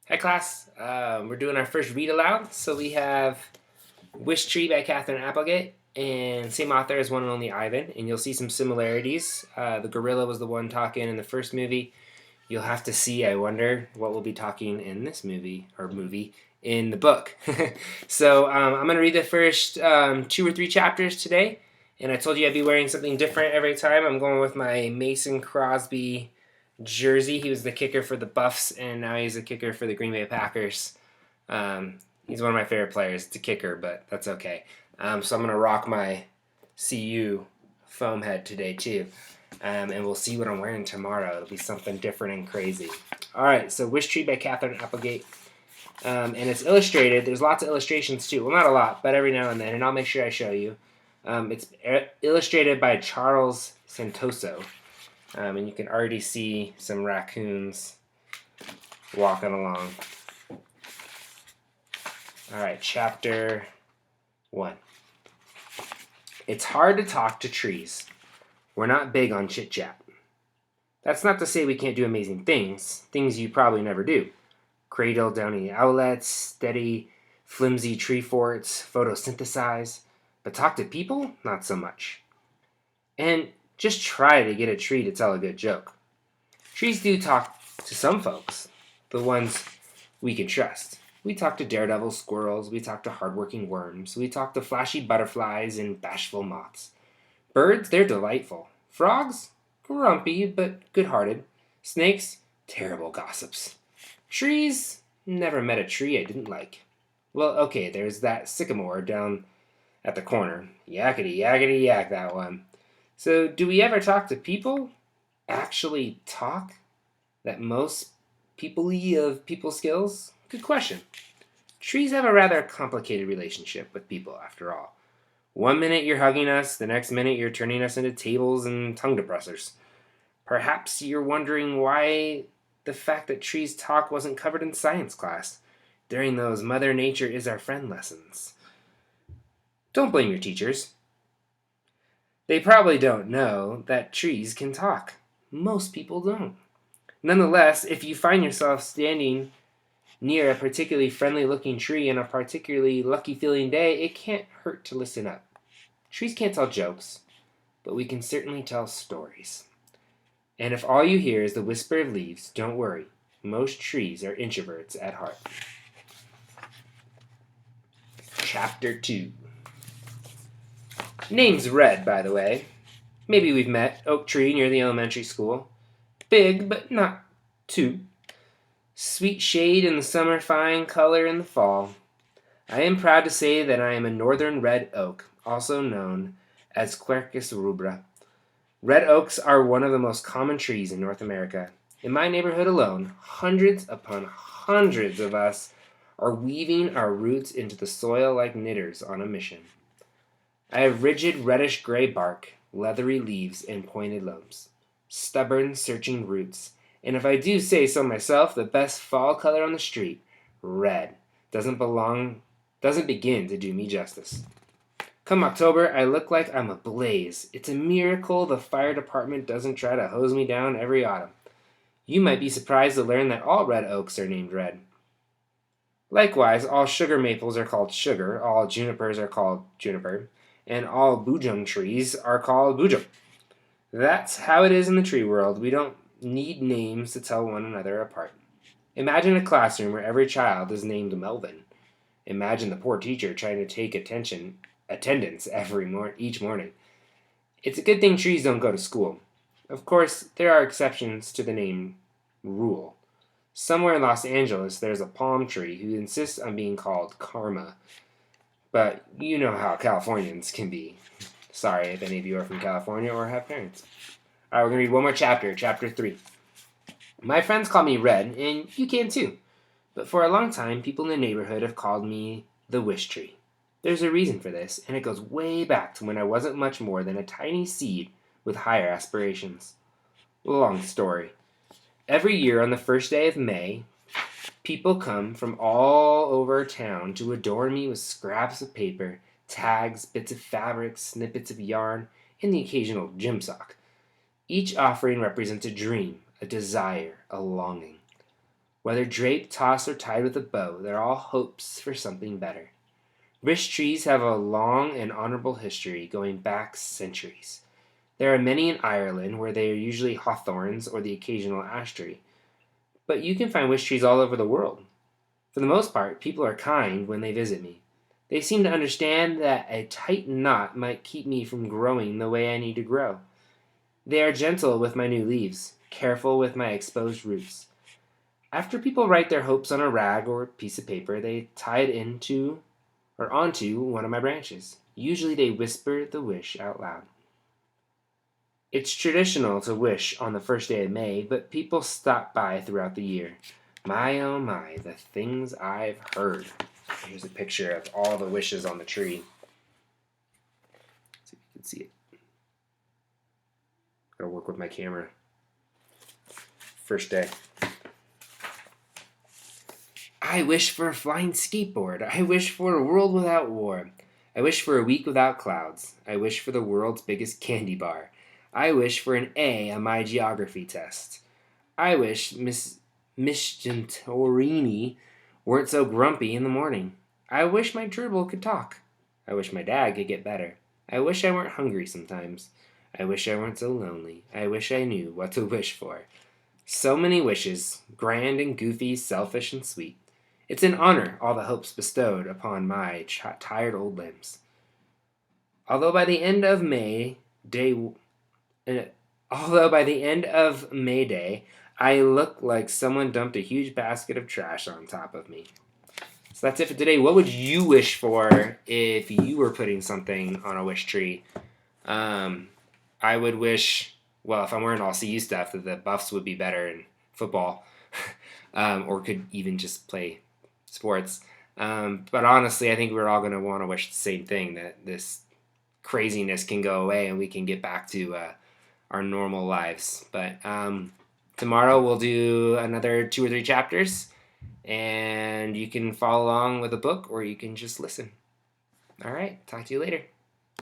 Hi, class. We're doing our first read aloud. So we have Wishtree by Catherine Applegate, and same author as One and Only Ivan. And you'll see some similarities. The gorilla was the one talking in the first movie. You'll have to see, I wonder, what we'll be talking in this movie in the book. So I'm going to read the first 2 or 3 chapters today. And I told you I'd be wearing something different every time. I'm going with my Mason Crosby jersey. He was the kicker for the Buffs, and now he's the kicker for the Green Bay Packers. He's one of my favorite players. It's a kicker, but that's okay. So I'm going to rock my CU foam head today, too. And we'll see what I'm wearing tomorrow. It'll be something different and crazy. All right, so Wishtree by Catherine Applegate. And it's illustrated. There's lots of illustrations, too. Well, not a lot, but every now and then, and I'll make sure I show you. It's illustrated by Charles Santoso. And you can already see some raccoons walking along. All right, chapter 1. It's hard to talk to trees. We're not big on chit-chat. That's not to say we can't do amazing things you probably never do. Cradle downy owlets, steady, flimsy tree forts, photosynthesize. But talk to people? Not so much. And just try to get a tree to tell a good joke. Trees do talk to some folks, the ones we can trust. We talk to daredevil squirrels, we talk to hardworking worms, we talk to flashy butterflies and bashful moths. Birds, they're delightful. Frogs, grumpy but good-hearted. Snakes, terrible gossips. Trees, never met a tree I didn't like. Well, okay, there's that sycamore down at the corner. Yakety, yakety, yak, that one. So, do we ever talk to people? Actually talk? That most people-y of people skills? Good question. Trees have a rather complicated relationship with people, after all. One minute you're hugging us, the next minute you're turning us into tables and tongue depressors. Perhaps you're wondering why the fact that trees talk wasn't covered in science class during those Mother Nature is our friend lessons. Don't blame your teachers. They probably don't know that trees can talk. Most people don't. Nonetheless, if you find yourself standing near a particularly friendly-looking tree on a particularly lucky-feeling day, it can't hurt to listen up. Trees can't tell jokes, but we can certainly tell stories. And if all you hear is the whisper of leaves, don't worry. Most trees are introverts at heart. Chapter 2. Name's Red, by the way. Maybe we've met. Oak tree near the elementary school. Big, but not too. Sweet shade in the summer, fine color in the fall. I am proud to say that I am a northern red oak, also known as Quercus rubra. Red oaks are one of the most common trees in North America. In my neighborhood alone, hundreds upon hundreds of us are weaving our roots into the soil like knitters on a mission. I have rigid reddish-gray bark, leathery leaves, and pointed lobes. Stubborn, searching roots. And if I do say so myself, the best fall color on the street, red, doesn't begin to do me justice. Come October, I look like I'm ablaze. It's a miracle the fire department doesn't try to hose me down every autumn. You might be surprised to learn that all red oaks are named red. Likewise, all sugar maples are called sugar, all junipers are called juniper, and all bujum trees are called bujum. That's how it is in the tree world. We don't need names to tell one another apart. Imagine a classroom where every child is named Melvin. Imagine the poor teacher trying to take attendance each morning. It's a good thing trees don't go to school. Of course, there are exceptions to the name rule. Somewhere in Los Angeles, there's a palm tree who insists on being called Karma. But you know how Californians can be. Sorry if any of you are from California or have parents. All right, we're going to read one more chapter, chapter 3. My friends call me Red, and you can too. But for a long time, people in the neighborhood have called me the Wishtree. There's a reason for this, and it goes way back to when I wasn't much more than a tiny seed with higher aspirations. Long story. Every year on the first day of May, people come from all over town to adorn me with scraps of paper, tags, bits of fabric, snippets of yarn, and the occasional gym sock. Each offering represents a dream, a desire, a longing. Whether draped, tossed, or tied with a bow, they're all hopes for something better. Wish trees have a long and honorable history going back centuries. There are many in Ireland where they are usually hawthorns or the occasional ash tree. But you can find wish trees all over the world. For the most part, people are kind when they visit me. They seem to understand that a tight knot might keep me from growing the way I need to grow. They are gentle with my new leaves, careful with my exposed roots. After people write their hopes on a rag or piece of paper, they tie it into or onto one of my branches. Usually they whisper the wish out loud. It's traditional to wish on the first day of May, but people stop by throughout the year. My oh my, the things I've heard. Here's a picture of all the wishes on the tree. See if you can see it. Gotta work with my camera. First day. I wish for a flying skateboard. I wish for a world without war. I wish for a week without clouds. I wish for the world's biggest candy bar. I wish for an A on my geography test. I wish Miss Gentorini weren't so grumpy in the morning. I wish my gerbil could talk. I wish my dad could get better. I wish I weren't hungry sometimes. I wish I weren't so lonely. I wish I knew what to wish for. So many wishes, grand and goofy, selfish and sweet. It's an honor, all the hopes bestowed upon my tired old limbs. Although by the end of May Day, I look like someone dumped a huge basket of trash on top of me. So that's it for today. What would you wish for if you were putting something on a wish tree? I would wish, well, if I'm wearing all CU stuff, that the Buffs would be better in football, or could even just play sports. But honestly, I think we're all going to want to wish the same thing, that this craziness can go away and we can get back to our normal lives. But tomorrow we'll do another 2 or 3 chapters, and you can follow along with a book or you can just listen. All right, talk to you later.